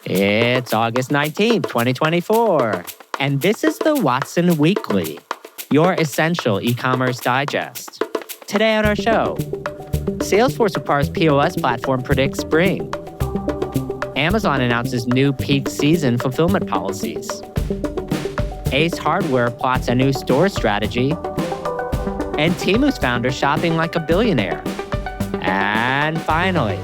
It's August 19th, 2024, and this is the Watson Weekly, your essential e-commerce digest. Today on our show, Salesforce acquires POS platform PredictSpring. Amazon announces new peak season fulfillment policies. Ace Hardware plots a new store strategy. And Temu's founder shopping like a billionaire. And finally,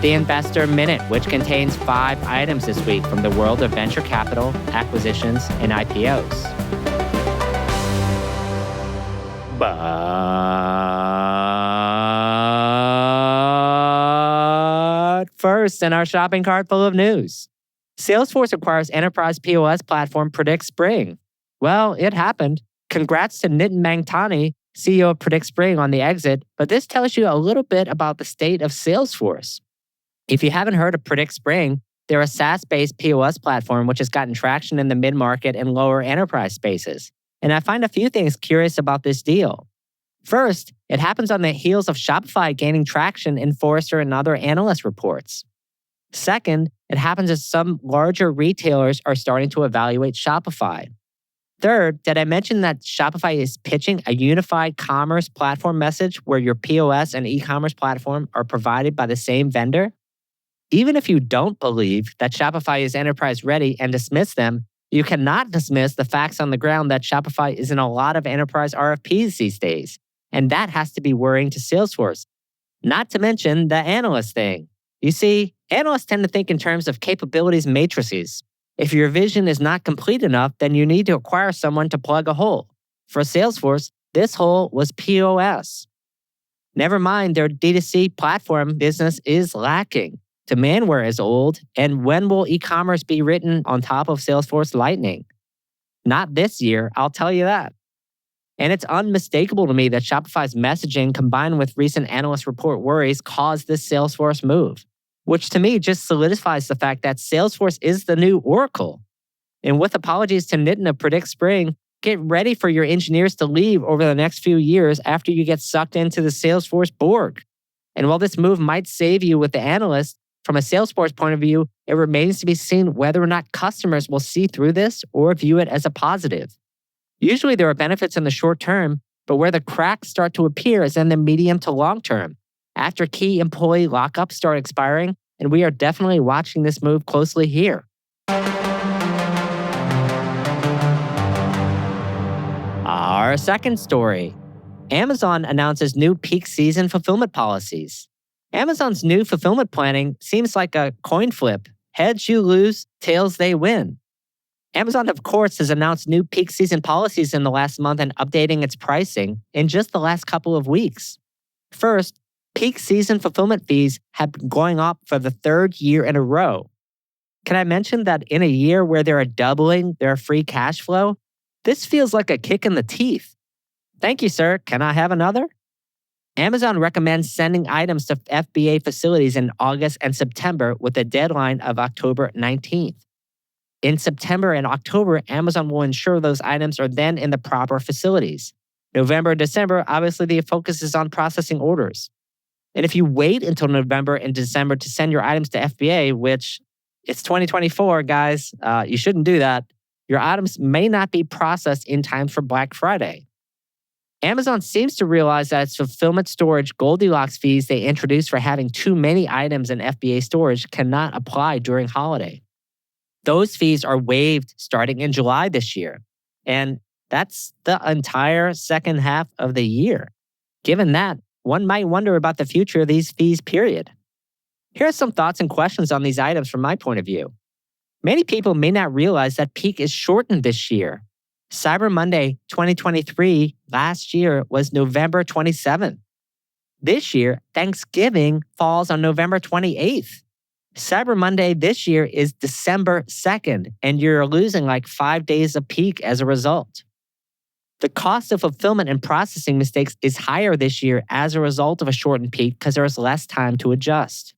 the Investor Minute, which contains 5 items this week from the world of venture capital, acquisitions, and IPOs. But first, in our shopping cart full of news, Salesforce acquires enterprise POS platform PredictSpring. Well, it happened. Congrats to Nitin Mangtani, CEO of PredictSpring, on the exit, but this tells you a little bit about the state of Salesforce. If you haven't heard of PredictSpring, they're a SaaS-based POS platform which has gotten traction in the mid-market and lower enterprise spaces. And I find a few things curious about this deal. First, it happens on the heels of Shopify gaining traction in Forrester and other analyst reports. Second, it happens as some larger retailers are starting to evaluate Shopify. Third, did I mention that Shopify is pitching a unified commerce platform message where your POS and e-commerce platform are provided by the same vendor? Even if you don't believe that Shopify is enterprise ready and dismiss them, you cannot dismiss the facts on the ground that Shopify is in a lot of enterprise RFPs these days. And that has to be worrying to Salesforce. Not to mention the analyst thing. You see, analysts tend to think in terms of capabilities matrices. If your vision is not complete enough, then you need to acquire someone to plug a hole. For Salesforce, this hole was POS. Never mind, their D2C platform business is lacking. Demandware is old, and when will e-commerce be written on top of Salesforce Lightning? Not this year, I'll tell you that. And it's unmistakable to me that Shopify's messaging combined with recent analyst report worries caused this Salesforce move, which to me just solidifies the fact that Salesforce is the new Oracle. And with apologies to Nitin of PredictSpring, get ready for your engineers to leave over the next few years after you get sucked into the Salesforce Borg. And while this move might save you with the analysts, from a Salesforce point of view, it remains to be seen whether or not customers will see through this or view it as a positive. Usually there are benefits in the short term, but where the cracks start to appear is in the medium to long term, after key employee lockups start expiring, and we are definitely watching this move closely here. Our second story. Amazon announces new peak season fulfillment policies. Amazon's new fulfillment planning seems like a coin flip. Heads you lose, tails they win. Amazon, of course, has announced new peak season policies in the last month and updating its pricing in just the last couple of weeks. First, peak season fulfillment fees have been going up for the 3rd year in a row. Can I mention that in a year where they are doubling their free cash flow, this feels like a kick in the teeth. Thank you, sir. Can I have another? Amazon recommends sending items to FBA facilities in August and September with a deadline of October 19th. In September and October, Amazon will ensure those items are then in the proper facilities. November and December, obviously the focus is on processing orders. And if you wait until November and December to send your items to FBA, which it's 2024, guys, you shouldn't do that, your items may not be processed in time for Black Friday. Amazon seems to realize that its fulfillment storage Goldilocks fees they introduced for having too many items in FBA storage cannot apply during holiday. Those fees are waived starting in July this year. And that's the entire second half of the year. Given that, one might wonder about the future of these fees, period. Here are some thoughts and questions on these items from my point of view. Many people may not realize that peak is shortened this year. Cyber Monday 2023 last year was November 27th. This year, Thanksgiving falls on November 28th. Cyber Monday this year is December 2nd, and you're losing like 5 days of peak as a result. The cost of fulfillment and processing mistakes is higher this year as a result of a shortened peak because there is less time to adjust.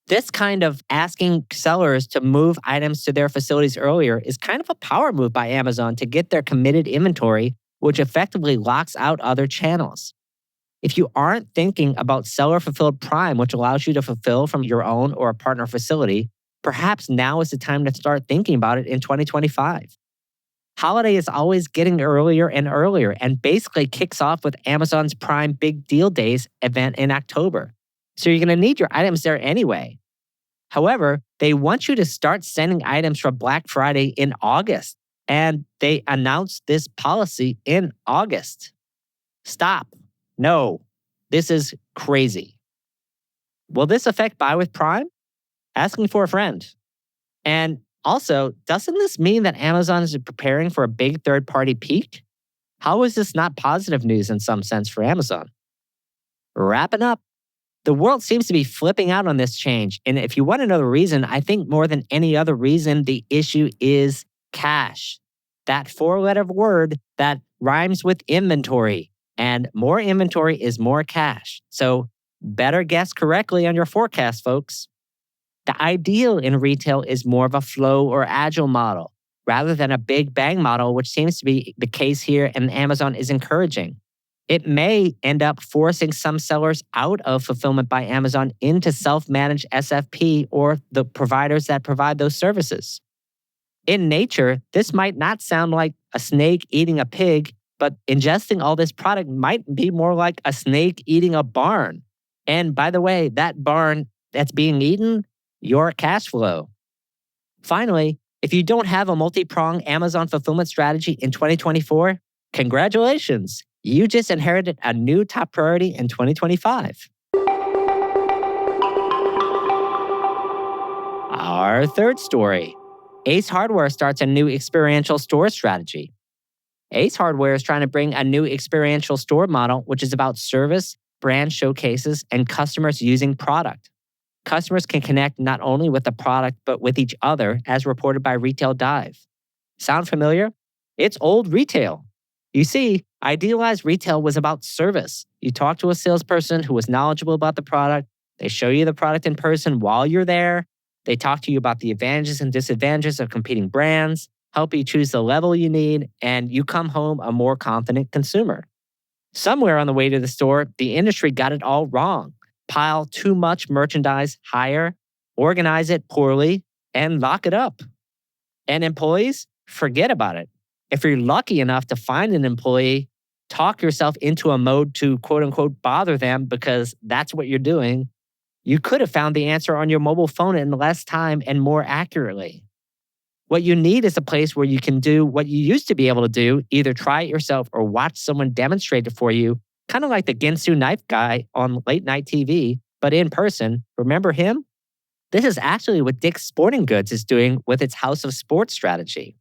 This kind of asking sellers to move items to their facilities earlier is kind of a power move by Amazon to get their committed inventory, which effectively locks out other channels. If you aren't thinking about seller-fulfilled Prime, which allows you to fulfill from your own or a partner facility, Perhaps now is the time to start thinking about it in 2025. Holiday is always getting earlier and earlier and basically kicks off with Amazon's Prime Big Deal Days event in October. So you're going to need your items there anyway. However, they want you to start sending items for Black Friday in August. And they announced this policy in August. Stop. No, this is crazy. Will this affect Buy with Prime? Asking for a friend. And also, doesn't this mean that Amazon is preparing for a big third-party peak? How is this not positive news in some sense for Amazon? Wrapping up, the world seems to be flipping out on this change. And if you want to know the reason, I think more than any other reason, the issue is cash. That four-letter word that rhymes with inventory. And more inventory is more cash. So better guess correctly on your forecast, folks. The ideal in retail is more of a flow or agile model rather than a big bang model, which seems to be the case here and Amazon is encouraging. It may end up forcing some sellers out of Fulfillment by Amazon into self-managed SFP or the providers that provide those services. In nature, this might not sound like a snake eating a pig, but ingesting all this product might be more like a snake eating a barn. And by the way, that barn that's being eaten, your cash flow. Finally, if you don't have a multi-pronged Amazon fulfillment strategy in 2024, congratulations. You just inherited a new top priority in 2025. Our third story. Ace Hardware starts a new experiential store strategy. Ace Hardware is trying to bring a new experiential store model, which is about service, brand showcases, and customers using product. Customers can connect not only with the product, but with each other, as reported by Retail Dive. Sound familiar? It's old retail. You see, idealized retail was about service. You talk to a salesperson who was knowledgeable about the product. They show you the product in person while you're there. They talk to you about the advantages and disadvantages of competing brands, help you choose the level you need, and you come home a more confident consumer. Somewhere on the way to the store, the industry got it all wrong. Pile too much merchandise higher, organize it poorly, and lock it up. And employees, forget about it. If you're lucky enough to find an employee, talk yourself into a mode to quote unquote bother them because that's what you're doing. You could have found the answer on your mobile phone in less time and more accurately. What you need is a place where you can do what you used to be able to do, either try it yourself or watch someone demonstrate it for you, kind of like the Ginsu knife guy on late night TV, but in person. Remember him? This is actually what Dick's Sporting Goods is doing with its House of Sports strategy.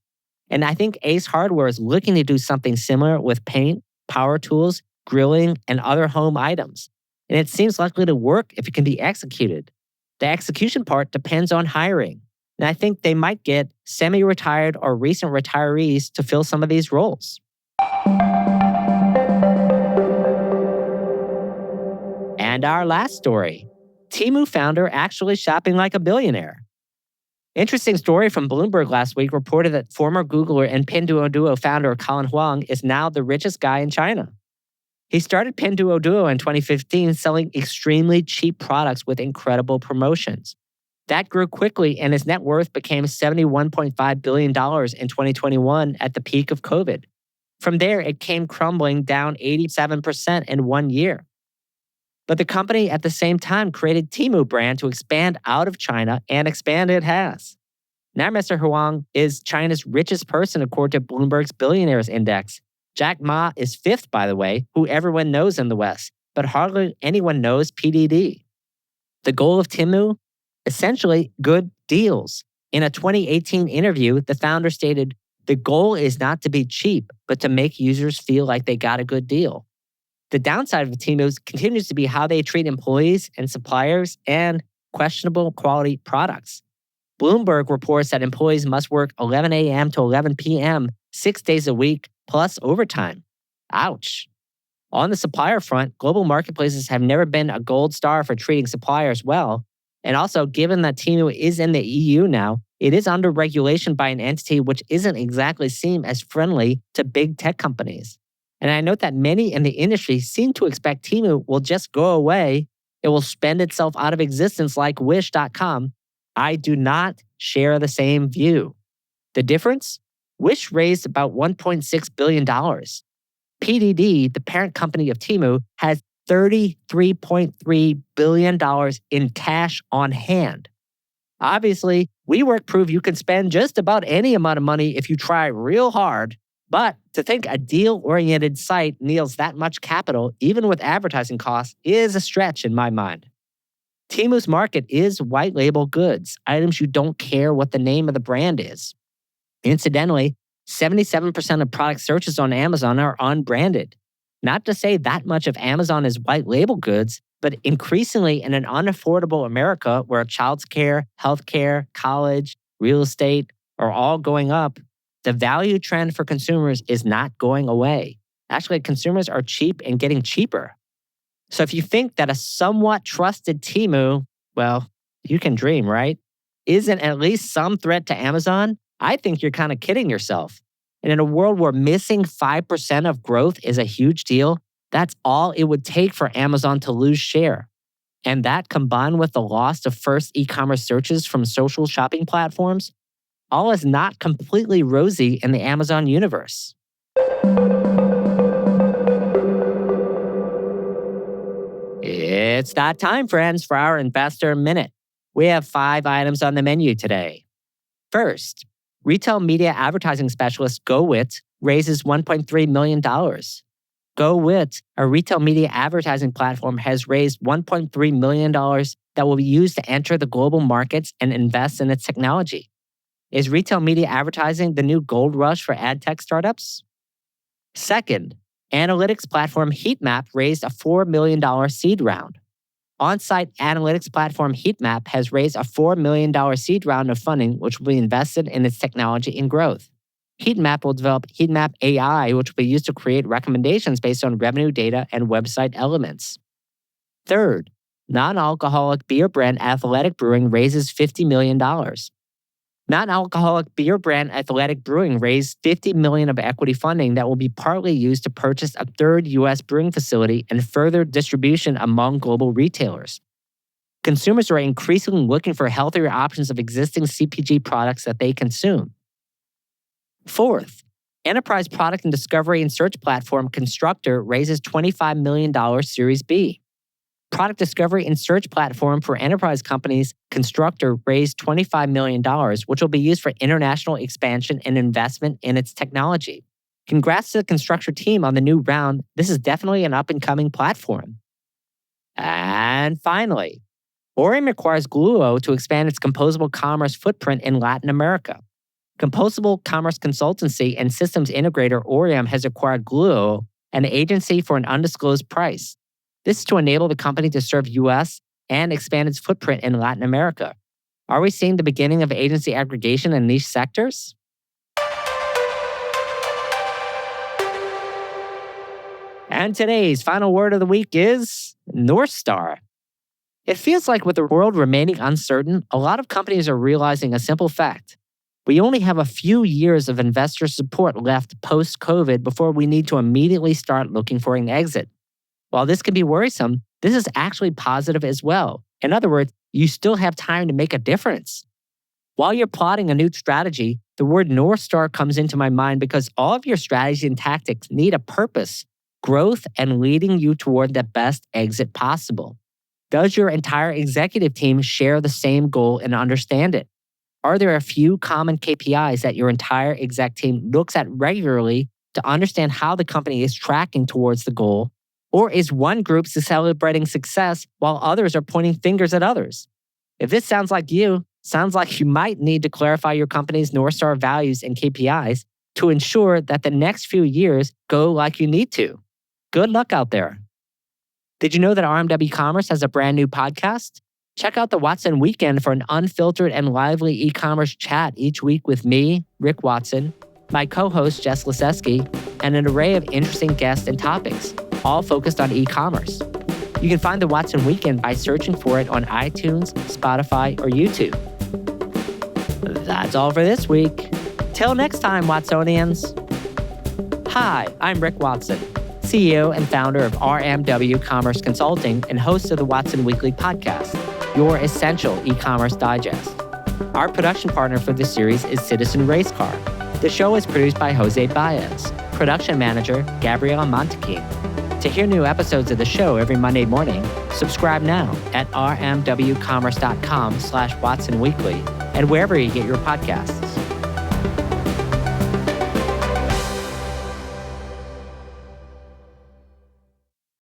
And I think Ace Hardware is looking to do something similar with paint, power tools, grilling, and other home items. And it seems likely to work if it can be executed. The execution part depends on hiring. And I think they might get semi-retired or recent retirees to fill some of these roles. And our last story, Temu founder actually shopping like a billionaire. Interesting story from Bloomberg last week reported that former Googler and Pinduoduo founder Colin Huang is now the richest guy in China. He started Pinduoduo in 2015 selling extremely cheap products with incredible promotions. That grew quickly and his net worth became $71.5 billion in 2021 at the peak of COVID. From there, it came crumbling down 87% in 1 year. But the company at the same time created Temu brand to expand out of China, and expand it has. Now Mr. Huang is China's richest person according to Bloomberg's Billionaires Index. Jack Ma is fifth, by the way, who everyone knows in the West, but hardly anyone knows PDD. The goal of Temu? Essentially, good deals. In a 2018 interview, the founder stated, "The goal is not to be cheap, but to make users feel like they got a good deal." The downside of Temu continues to be how they treat employees and suppliers and questionable quality products. Bloomberg reports that employees must work 11 a.m. to 11 p.m. 6 days a week, plus overtime. Ouch. On the supplier front, global marketplaces have never been a gold star for treating suppliers well. And also, given that Temu is in the EU now, it is under regulation by an entity which isn't exactly seen as friendly to big tech companies. And I note that many in the industry seem to expect Temu will just go away. It will spend itself out of existence like Wish.com. I do not share the same view. The difference? Wish raised about $1.6 billion. PDD, the parent company of Temu, has $33.3 billion in cash on hand. Obviously, WeWork proved you can spend just about any amount of money if you try real hard. But to think a deal-oriented site needs that much capital, even with advertising costs, is a stretch in my mind. Temu's market is white label goods, items you don't care what the name of the brand is. Incidentally, 77% of product searches on Amazon are unbranded. Not to say that much of Amazon is white label goods, but increasingly in an unaffordable America where child's care, healthcare, college, real estate are all going up, the value trend for consumers is not going away. Actually, consumers are cheap and getting cheaper. So if you think that a somewhat trusted Temu, well, you can dream, right? Isn't at least some threat to Amazon, I think you're kind of kidding yourself. And in a world where missing 5% of growth is a huge deal, that's all it would take for Amazon to lose share. And that combined with the loss of first e-commerce searches from social shopping platforms, all is not completely rosy in the Amazon universe. It's that time, friends, for our Investor Minute. We have 5 items on the menu today. First, retail media advertising specialist GoWit raises $1.3 million. GoWit, a retail media advertising platform, has raised $1.3 million that will be used to enter the global markets and invest in its technology. Is retail media advertising the new gold rush for ad tech startups? Second, analytics platform Heatmap raised a $4 million seed round. On-site analytics platform Heatmap has raised a $4 million seed round of funding, which will be invested in its technology and growth. Heatmap will develop Heatmap AI, which will be used to create recommendations based on revenue data and website elements. Third, non-alcoholic beer brand Athletic Brewing raises $50 million. Non-alcoholic beer brand Athletic Brewing raised $50 million of equity funding that will be partly used to purchase a third U.S. brewing facility and further distribution among global retailers. Consumers are increasingly looking for healthier options of existing CPG products that they consume. Fourth, enterprise product and discovery and search platform Constructor raises $25 million Series B. Product discovery and search platform for enterprise companies, Constructor raised $25 million, which will be used for international expansion and investment in its technology. Congrats to the Constructor team on the new round. This is definitely an up-and-coming platform. And finally, Orium requires Gluo to expand its composable commerce footprint in Latin America. Composable commerce consultancy and systems integrator Orium has acquired Gluo, an agency for an undisclosed price. This is to enable the company to serve U.S. and expand its footprint in Latin America. Are we seeing the beginning of agency aggregation in niche sectors? And today's final word of the week is North Star. It feels like with the world remaining uncertain, a lot of companies are realizing a simple fact. We only have a few years of investor support left post-COVID before we need to immediately start looking for an exit. While this can be worrisome, this is actually positive as well. In other words, you still have time to make a difference. While you're plotting a new strategy, the word North Star comes into my mind because all of your strategy and tactics need a purpose, growth, and leading you toward the best exit possible. Does your entire executive team share the same goal and understand it? Are there a few common KPIs that your entire exec team looks at regularly to understand how the company is tracking towards the goal? Or is one group celebrating success while others are pointing fingers at others? If this sounds like you might need to clarify your company's North Star values and KPIs to ensure that the next few years go like you need to. Good luck out there. Did you know that RMW Commerce has a brand new podcast? Check out the Watson Weekend for an unfiltered and lively e-commerce chat each week with me, Rick Watson, my co-host Jess Liseski, and an array of interesting guests and topics, all focused on e-commerce. You can find the Watson Weekend by searching for it on iTunes, Spotify, or YouTube. That's all for this week. Till next time, Watsonians. Hi, I'm Rick Watson, CEO and founder of RMW Commerce Consulting and host of the Watson Weekly podcast, your essential e-commerce digest. Our production partner for this series is Citizen Racecar. The show is produced by Jose Baez. Production manager, Gabriela Montequin. To hear new episodes of the show every Monday morning, subscribe now at rmwcommerce.com/WatsonWeekly and wherever you get your podcasts.